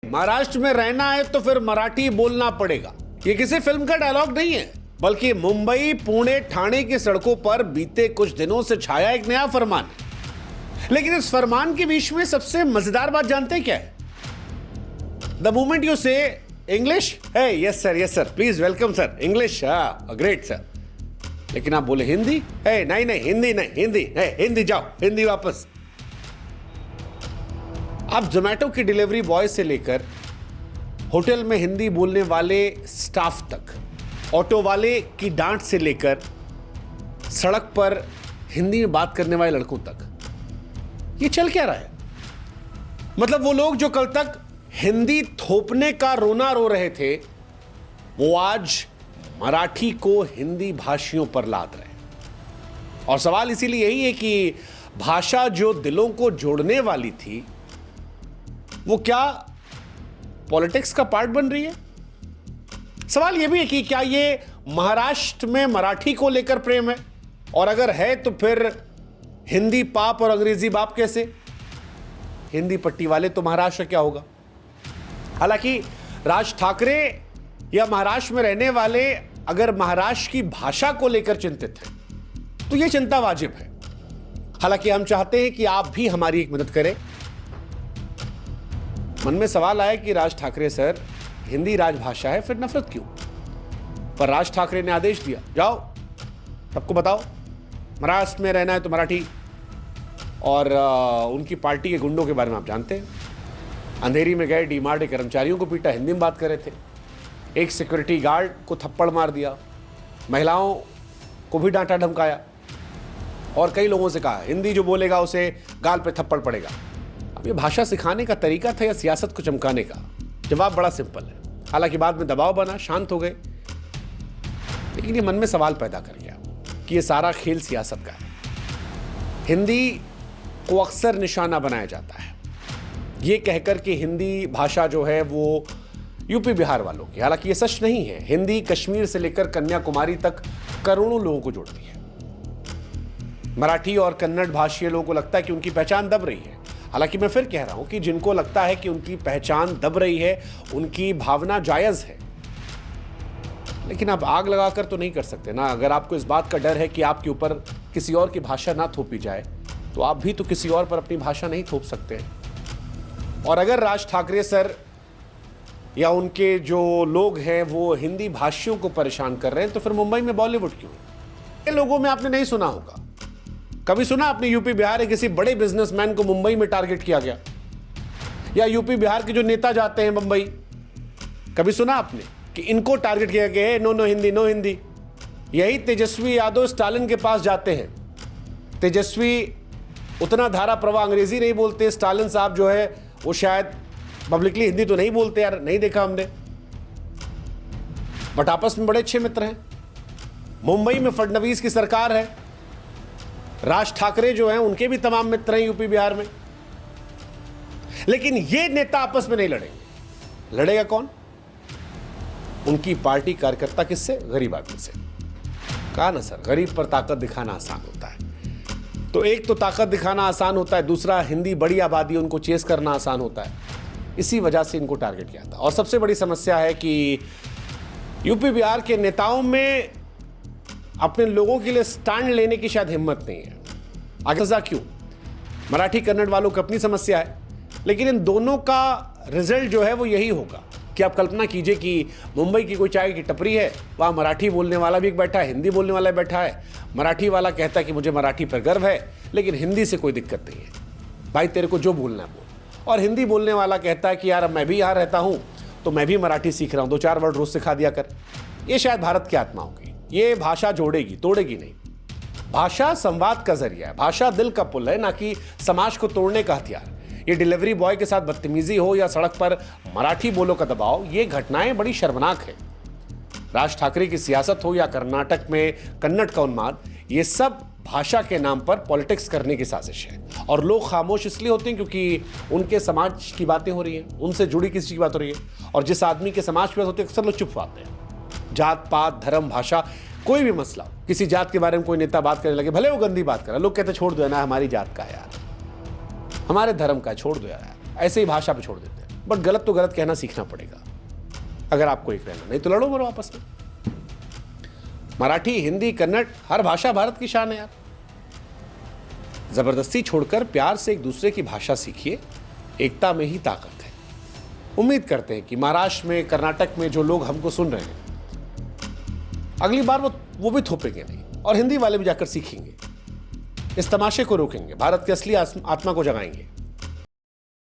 महाराष्ट्र में रहना है तो फिर मराठी बोलना पड़ेगा। ये किसी फिल्म का डायलॉग नहीं है, बल्कि मुंबई, पुणे, ठाणे की सड़कों पर बीते कुछ दिनों से छाया एक नया फरमान है। लेकिन इस फरमान के बीच में सबसे मजेदार बात जानते हैं क्या है? द मोमेंट यू से इंग्लिश, है yes sir, please welcome sir, English great sir, लेकिन आप बोले हिंदी, है नहीं हिंदी नहीं, हिंदी है, हिंदी जाओ, हिंदी वापस। आप जोमेटो की डिलीवरी बॉय से लेकर होटल में हिंदी बोलने वाले स्टाफ तक, ऑटो वाले की डांट से लेकर सड़क पर हिंदी में बात करने वाले लड़कों तक, ये चल क्या रहा है? मतलब वो लोग जो कल तक हिंदी थोपने का रोना रो रहे थे, वो आज मराठी को हिंदी भाषियों पर लाद रहे हैं। और सवाल इसीलिए यही है कि भाषा जो दिलों को जोड़ने वाली थी, वो क्या पॉलिटिक्स का पार्ट बन रही है? सवाल यह भी है कि क्या ये महाराष्ट्र में मराठी को लेकर प्रेम है, और अगर है तो फिर हिंदी पाप और अंग्रेजी बाप कैसे? हिंदी पट्टी वाले तो महाराष्ट्र क्या होगा? हालांकि राज ठाकरे या महाराष्ट्र में रहने वाले अगर महाराष्ट्र की भाषा को लेकर चिंतित हैं तो यह चिंता वाजिब है। हालांकि हम चाहते हैं कि आप भी हमारी एक मदद करें। मन में सवाल आया कि राज ठाकरे सर, हिंदी राजभाषा है, फिर नफरत क्यों? पर राज ठाकरे ने आदेश दिया, जाओ सबको बताओ महाराष्ट्र में रहना है तो मराठी। और उनकी पार्टी के गुंडों के बारे में आप जानते हैं, अंधेरी में गए डीमार्ट के कर्मचारियों को पीटा, हिंदी में बात कर रहे थे, एक सिक्योरिटी गार्ड को थप्पड़ मार दिया, महिलाओं को भी डांटा धमकाया, और कई लोगों से कहा हिंदी जो बोलेगा उसे गाल पे थप्पड़ पड़ेगा। अब ये भाषा सिखाने का तरीका था या सियासत को चमकाने का? जवाब बड़ा सिंपल है। हालांकि बाद में दबाव बना, शांत हो गए, लेकिन ये मन में सवाल पैदा कर गया कि ये सारा खेल सियासत का है। हिंदी को अक्सर निशाना बनाया जाता है ये कहकर कि हिंदी भाषा जो है वो यूपी बिहार वालों की, हालांकि ये सच नहीं है। हिंदी कश्मीर से लेकर कन्याकुमारी तक करोड़ों लोगों को जोड़ती है। मराठी और कन्नड़ भाषीय लोगों को लगता है कि उनकी पहचान दब रही है। हालांकि मैं फिर कह रहा हूं कि जिनको लगता है कि उनकी पहचान दब रही है, उनकी भावना जायज है, लेकिन आप आग लगाकर तो नहीं कर सकते ना। अगर आपको इस बात का डर है कि आपके ऊपर किसी और की भाषा ना थोपी जाए, तो आप भी तो किसी और पर अपनी भाषा नहीं थोप सकते हैं। और अगर राज ठाकरे सर या उनके जो लोग हैं वो हिंदी भाषियों को परेशान कर रहे हैं, तो फिर मुंबई में बॉलीवुड क्यों? ये लोगों में आपने नहीं सुना होगा। कभी सुना आपने यूपी बिहार के किसी बड़े बिजनेसमैन को मुंबई में टारगेट किया गया? या यूपी बिहार के जो नेता जाते हैं मुंबई, कभी सुना आपने कि इनको टारगेट किया गया है? No Hindi, no Hindi. यही तेजस्वी यादव स्टालिन के पास जाते हैं। तेजस्वी उतना धारा प्रवाह अंग्रेजी नहीं बोलते, स्टालिन साहब जो है वो शायद पब्लिकली हिंदी तो नहीं बोलते, यार नहीं देखा हमने, बट आपस में बड़े अच्छे मित्र हैं। मुंबई में फडणवीस की सरकार है, राज ठाकरे जो हैं उनके भी तमाम मित्र हैं यूपी बिहार में, लेकिन ये नेता आपस में नहीं लड़ेंगे। लड़ेगा कौन? उनकी पार्टी कार्यकर्ता। किससे? गरीब आदमी से। कहा ना सर, गरीब पर ताकत दिखाना आसान होता है। तो एक तो ताकत दिखाना आसान होता है, दूसरा हिंदी बड़ी आबादी उनको चेस करना आसान होता है। इसी वजह से इनको टारगेट किया था। और सबसे बड़ी समस्या है कि यूपी बिहार के नेताओं में अपने लोगों के लिए स्टैंड लेने की शायद हिम्मत नहीं है। आगे क्यों? मराठी कन्नड़ वालों की अपनी समस्या है, लेकिन इन दोनों का रिजल्ट जो है वो यही होगा कि आप कल्पना कीजिए कि मुंबई की कोई चाय की टपरी है, वहाँ मराठी बोलने वाला भी एक बैठा है, हिंदी बोलने वाला बैठा है। मराठी वाला कहता है कि मुझे मराठी पर गर्व है, लेकिन हिंदी से कोई दिक्कत नहीं है, भाई तेरे को जो बोलना है बोल। और हिंदी बोलने वाला कहता है कि यार अब मैं भी यहाँ रहता हूँ तो मैं भी मराठी सीख रहा हूँ, 2-4 वर्ड रोज सिखा दिया कर। ये शायद भारत की आत्मा होगी। ये भाषा जोड़ेगी, तोड़ेगी नहीं। भाषा संवाद का जरिया है, भाषा दिल का पुल है, ना कि समाज को तोड़ने का हथियार। ये डिलीवरी बॉय के साथ बदतमीजी हो या सड़क पर मराठी बोलो का दबाव, ये घटनाएं बड़ी शर्मनाक है। राज ठाकरे की सियासत हो या कर्नाटक में कन्नड़ का उन्माद, ये सब भाषा के नाम पर पॉलिटिक्स करने की साजिश है। और लोग खामोश इसलिए होते हैं क्योंकि उनके समाज की बातें हो रही हैं, उनसे जुड़ी किसी की बात हो रही है। और जिस आदमी के समाज पे होते हैं अक्सर लोग चुप आते हैं। जात पात, धर्म, भाषा, कोई भी मसला, किसी जात के बारे में कोई नेता बात करने लगे, भले वो गंदी बात करे, लोग कहते छोड़ दो ना, हमारी जात का है यार, हमारे धर्म का, छोड़ दो यार, ऐसे ही भाषा पे छोड़ देते हैं। बट गलत तो गलत कहना सीखना पड़ेगा अगर आपको एक रहना, नहीं तो लड़ो मरो आपस में। मराठी, हिंदी, कन्नड़, हर भाषा भारत की शान है यार। जबरदस्ती छोड़कर प्यार से एक दूसरे की भाषा सीखिए, एकता में ही ताकत है। उम्मीद करते हैं कि महाराष्ट्र में, कर्नाटक में जो लोग हमको सुन रहे हैं, अगली बार वो भी थोपेंगे नहीं और हिंदी वाले भी जाकर सीखेंगे, इस तमाशे को रोकेंगे, भारत की असली आत्मा को जगाएंगे।